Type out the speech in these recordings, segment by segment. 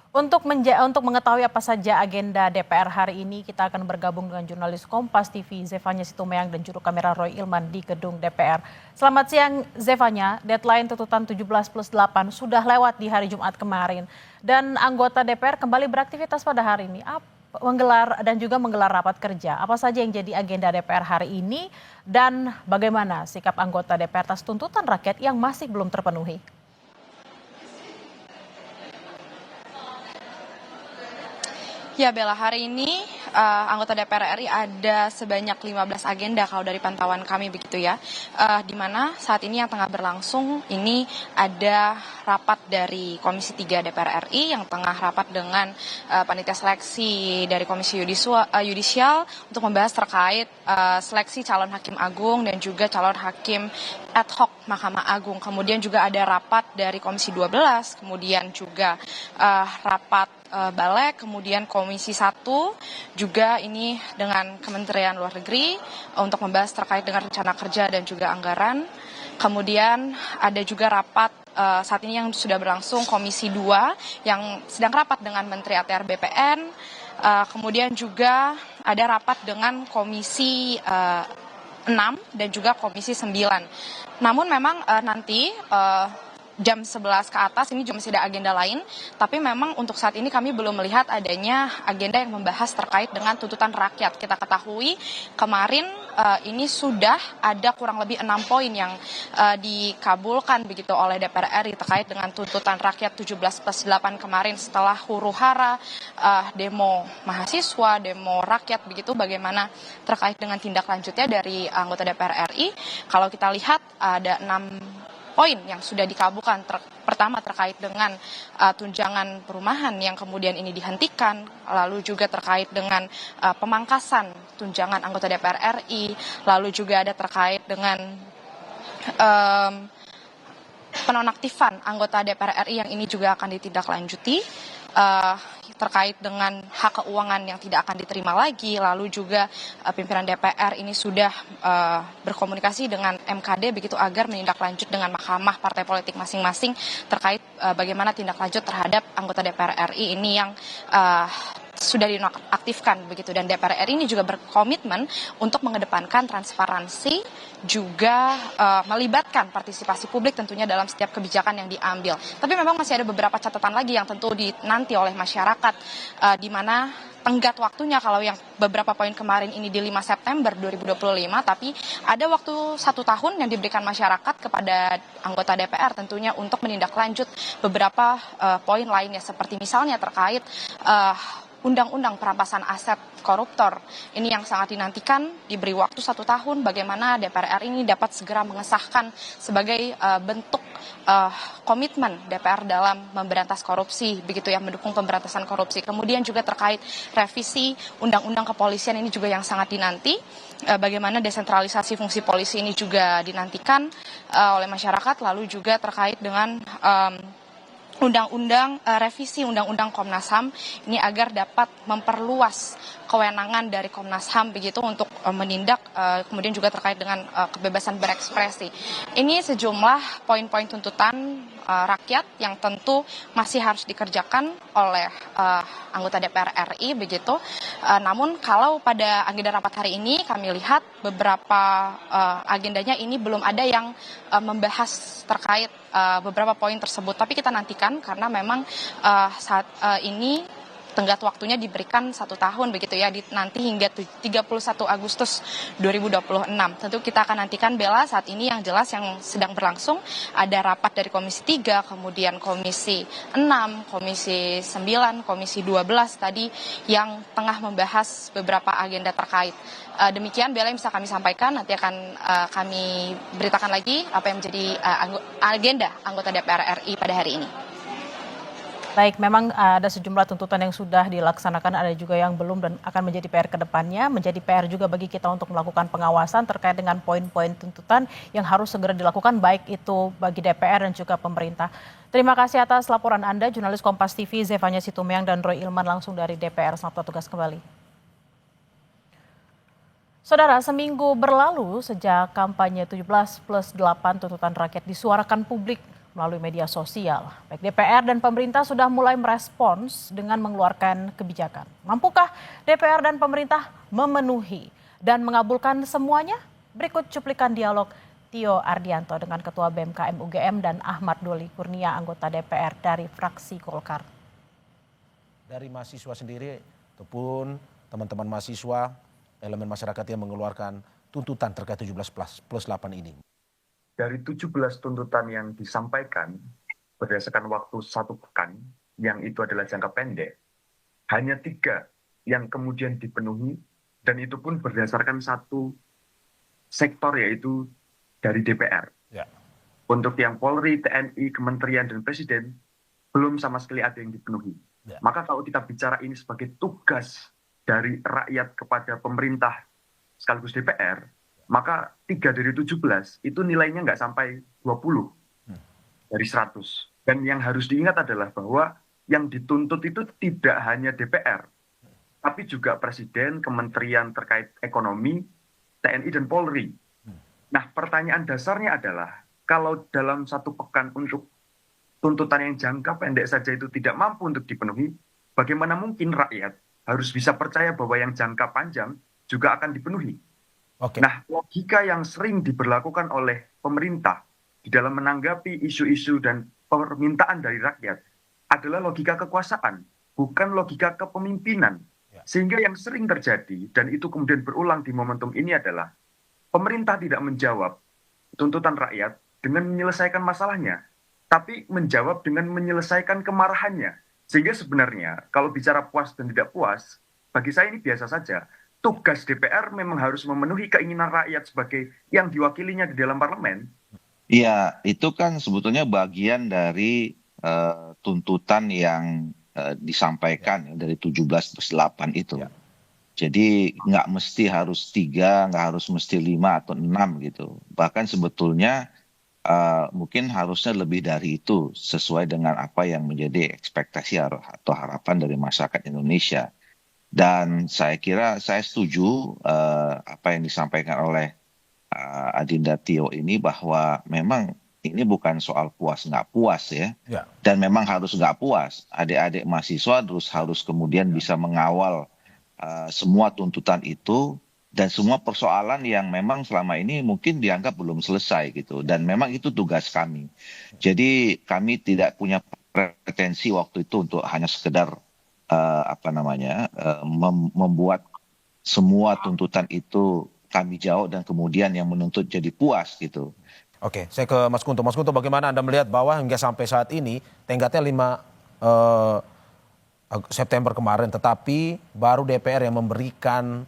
Untuk mengetahui apa saja agenda DPR hari ini, kita akan bergabung dengan jurnalis Kompas TV Zefanya Situmorang dan juru kamera Roy Ilman di gedung DPR. Selamat siang Zefanya, deadline tuntutan 17+8 sudah lewat di hari Jumat kemarin. Dan anggota DPR kembali beraktivitas pada hari ini. Menggelar rapat kerja. Apa saja yang jadi agenda DPR hari ini dan bagaimana sikap anggota DPR atas tuntutan rakyat yang masih belum terpenuhi? Ya Bella, hari ini anggota DPR RI ada sebanyak 15 agenda kalau dari pantauan kami begitu ya. Di mana saat ini yang tengah berlangsung ini ada rapat dari Komisi 3 DPR RI yang tengah rapat dengan panitia seleksi dari Komisi Yudisial untuk membahas terkait seleksi calon hakim agung dan juga calon hakim ad hoc Mahkamah Agung. Kemudian juga ada rapat dari Komisi 12, kemudian juga rapat Balek, kemudian Komisi 1 juga ini dengan Kementerian Luar Negeri untuk membahas terkait dengan rencana kerja dan juga anggaran. Kemudian ada juga rapat saat ini yang sudah berlangsung Komisi 2 yang sedang rapat dengan Menteri ATR BPN. Kemudian juga ada rapat dengan Komisi 6 dan juga Komisi 9. Namun memang nanti jam 11 ke atas ini juga masih ada agenda lain, tapi memang untuk saat ini kami belum melihat adanya agenda yang membahas terkait dengan tuntutan rakyat. Kita ketahui kemarin ini sudah ada kurang lebih 6 poin yang dikabulkan begitu oleh DPR RI terkait dengan tuntutan rakyat 17+8 kemarin setelah huru-hara demo mahasiswa, demo rakyat begitu, bagaimana terkait dengan tindak lanjutnya dari anggota DPR RI. Kalau kita lihat ada 6 poin yang sudah dikabulkan. Pertama terkait dengan tunjangan perumahan yang kemudian ini dihentikan, lalu juga terkait dengan pemangkasan tunjangan anggota DPR RI, lalu juga ada terkait dengan penonaktifan anggota DPR RI yang ini juga akan ditindaklanjuti terkait dengan hak keuangan yang tidak akan diterima lagi. Lalu juga pimpinan DPR ini sudah berkomunikasi dengan MKD begitu agar menindaklanjut dengan mahkamah partai politik masing-masing terkait bagaimana tindak lanjut terhadap anggota DPR RI ini yang sudah dinonaktifkan begitu. Dan DPR RI ini juga berkomitmen untuk mengedepankan transparansi, juga melibatkan partisipasi publik tentunya dalam setiap kebijakan yang diambil. Tapi memang masih ada beberapa catatan lagi yang tentu dinanti oleh masyarakat, di mana tenggat waktunya kalau yang beberapa poin kemarin ini di 5 September 2025, tapi ada waktu 1 tahun yang diberikan masyarakat kepada anggota DPR tentunya untuk menindaklanjut beberapa poin lainnya, seperti misalnya terkait Undang-Undang Perampasan Aset Koruptor. Ini yang sangat dinantikan, diberi waktu 1 tahun bagaimana DPR RI ini dapat segera mengesahkan sebagai bentuk komitmen DPR dalam memberantas korupsi, begitu ya, mendukung pemberantasan korupsi. Kemudian juga terkait revisi Undang-Undang Kepolisian ini juga yang sangat dinanti, bagaimana desentralisasi fungsi polisi ini juga dinantikan oleh masyarakat, lalu juga terkait dengan revisi Undang-Undang Komnas HAM ini agar dapat memperluas kewenangan dari Komnas HAM begitu untuk menindak, kemudian juga terkait dengan kebebasan berekspresi. Ini sejumlah poin-poin tuntutan rakyat yang tentu masih harus dikerjakan oleh anggota DPR RI begitu. Namun kalau pada agenda rapat hari ini kami lihat beberapa agendanya ini belum ada yang membahas terkait beberapa poin tersebut. Tapi kita nantikan karena memang saat ini tenggat waktunya diberikan 1 tahun begitu ya, nanti hingga 31 Agustus 2026. Tentu kita akan nantikan, Bella, saat ini yang jelas yang sedang berlangsung ada rapat dari Komisi 3, kemudian Komisi 6, Komisi 9, Komisi 12 tadi yang tengah membahas beberapa agenda terkait. Demikian Bella yang bisa kami sampaikan, nanti akan kami beritakan lagi apa yang menjadi agenda anggota DPR RI pada hari ini. Baik, memang ada sejumlah tuntutan yang sudah dilaksanakan, ada juga yang belum dan akan menjadi PR ke depannya. Menjadi PR juga bagi kita untuk melakukan pengawasan terkait dengan poin-poin tuntutan yang harus segera dilakukan, baik itu bagi DPR dan juga pemerintah. Terima kasih atas laporan Anda, jurnalis Kompas TV Zefanya Situmorang dan Roy Ilman langsung dari DPR. Selamat bertugas kembali. Saudara, seminggu berlalu sejak kampanye 17+8 tuntutan rakyat disuarakan publik, melalui media sosial. Baik DPR dan pemerintah sudah mulai merespons dengan mengeluarkan kebijakan. Mampukah DPR dan pemerintah memenuhi dan mengabulkan semuanya? Berikut cuplikan dialog Tio Ardianto dengan Ketua BMKM UGM dan Ahmad Doli Kurnia, anggota DPR dari fraksi Golkar. Dari mahasiswa sendiri ataupun teman-teman mahasiswa, elemen masyarakat yang mengeluarkan tuntutan terkait 17+8 ini. Dari 17 tuntutan yang disampaikan berdasarkan waktu 1 pekan, yang itu adalah jangka pendek, hanya 3 yang kemudian dipenuhi, dan itu pun berdasarkan satu sektor, yaitu dari DPR. Ya. Untuk yang Polri, TNI, Kementerian, dan Presiden, belum sama sekali ada yang dipenuhi. Ya. Maka kalau kita bicara ini sebagai tugas dari rakyat kepada pemerintah sekaligus DPR, maka 3 dari 17 itu nilainya nggak sampai 20 dari 100. Dan yang harus diingat adalah bahwa yang dituntut itu tidak hanya DPR, tapi juga Presiden, Kementerian terkait ekonomi, TNI, dan Polri. Nah, pertanyaan dasarnya adalah, kalau dalam 1 pekan untuk tuntutan yang jangka pendek saja itu tidak mampu untuk dipenuhi, bagaimana mungkin rakyat harus bisa percaya bahwa yang jangka panjang juga akan dipenuhi? Okay. Nah, logika yang sering diberlakukan oleh pemerintah di dalam menanggapi isu-isu dan permintaan dari rakyat adalah logika kekuasaan, bukan logika kepemimpinan. Sehingga yang sering terjadi, dan itu kemudian berulang di momentum ini adalah, pemerintah tidak menjawab tuntutan rakyat dengan menyelesaikan masalahnya, tapi menjawab dengan menyelesaikan kemarahannya. Sehingga sebenarnya, kalau bicara puas dan tidak puas, bagi saya ini biasa saja. Tugas DPR memang harus memenuhi keinginan rakyat sebagai yang diwakilinya di dalam parlemen. Iya, itu kan sebetulnya bagian dari tuntutan yang disampaikan ya, dari 17+8 itu. Ya. Jadi nggak mesti harus 3, nggak harus mesti 5 atau 6 gitu. Bahkan sebetulnya mungkin harusnya lebih dari itu sesuai dengan apa yang menjadi ekspektasi atau harapan dari masyarakat Indonesia. Dan saya kira saya setuju apa yang disampaikan oleh Adinda Tio ini, bahwa memang ini bukan soal puas nggak puas ya. Dan memang harus nggak puas. Adik-adik mahasiswa harus kemudian bisa mengawal semua tuntutan itu dan semua persoalan yang memang selama ini mungkin dianggap belum selesai gitu. Dan memang itu tugas kami. Jadi kami tidak punya pretensi waktu itu untuk hanya sekedar membuat semua tuntutan itu kami jawab dan kemudian yang menuntut jadi puas gitu. Oke, saya ke Mas Kunto. Mas Kunto, bagaimana Anda melihat bahwa hingga sampai saat ini tenggatnya 5 September kemarin, tetapi baru DPR yang memberikan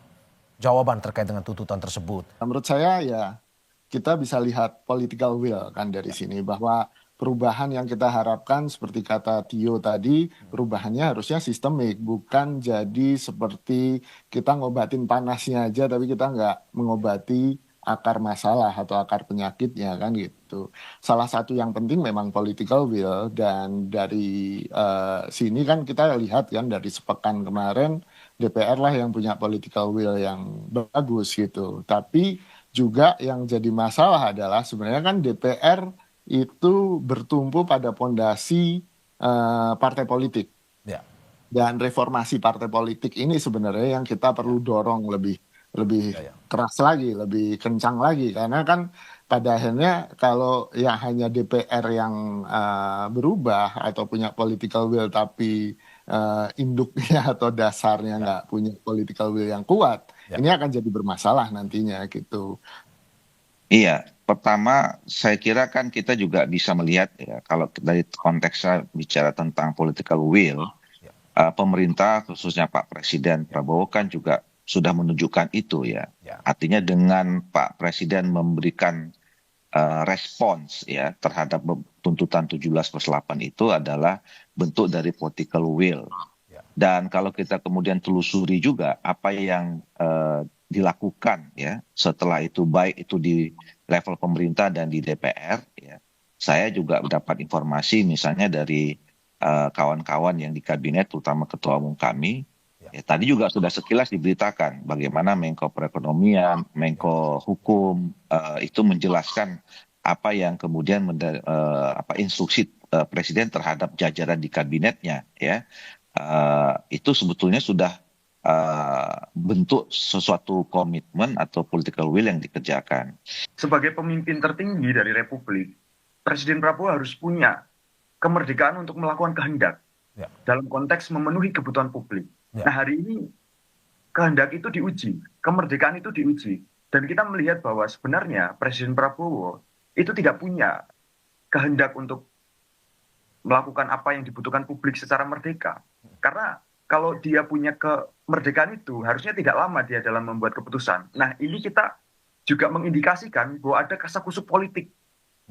jawaban terkait dengan tuntutan tersebut? Menurut saya ya kita bisa lihat political will kan dari sini, bahwa perubahan yang kita harapkan seperti kata Tio tadi, perubahannya harusnya sistemik, bukan jadi seperti kita ngobatin panasnya aja tapi kita nggak mengobati akar masalah atau akar penyakitnya kan gitu. Salah satu yang penting memang political will, dan dari sini kan kita lihat kan dari sepekan kemarin DPR lah yang punya political will yang bagus gitu. Tapi juga yang jadi masalah adalah sebenarnya kan DPR itu bertumpu pada pondasi partai politik. Ya. Dan reformasi partai politik ini sebenarnya yang kita perlu dorong lebih keras lagi, lebih kencang lagi. Karena kan pada akhirnya kalau yang hanya DPR yang berubah atau punya political will tapi induknya atau dasarnya nggak punya political will yang kuat, ini akan jadi bermasalah nantinya gitu. Iya, pertama saya kira kan kita juga bisa melihat ya, kalau dari konteksnya bicara tentang political will, pemerintah khususnya Pak Presiden Prabowo kan juga sudah menunjukkan itu ya. Artinya dengan Pak Presiden memberikan respons ya terhadap tuntutan 17+8 itu adalah bentuk dari political will. Dan kalau kita kemudian telusuri juga apa yang dilakukan ya setelah itu, baik itu di level pemerintah dan di DPR ya, saya juga mendapat informasi misalnya dari kawan-kawan yang di kabinet terutama ketua umum kami ya, tadi juga sudah sekilas diberitakan bagaimana Menko Perekonomian, Menko Hukum itu menjelaskan apa yang kemudian instruksi presiden terhadap jajaran di kabinetnya, ya, itu sebetulnya sudah bentuk sesuatu komitmen atau political will yang dikerjakan. Sebagai pemimpin tertinggi dari Republik, Presiden Prabowo harus punya kemerdekaan untuk melakukan kehendak dalam konteks memenuhi kebutuhan publik. Nah, hari ini kehendak itu diuji, kemerdekaan itu diuji. Dan kita melihat bahwa sebenarnya Presiden Prabowo itu tidak punya kehendak untuk melakukan apa yang dibutuhkan publik secara merdeka. Karena kalau dia punya kemerdekaan itu, harusnya tidak lama dia dalam membuat keputusan. Nah, ini kita juga mengindikasikan bahwa ada kasakusuk politik,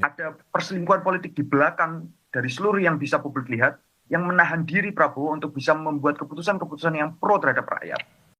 ada perselingkuhan politik di belakang dari seluruh yang bisa publik lihat, yang menahan diri Prabowo untuk bisa membuat keputusan-keputusan yang pro terhadap rakyat.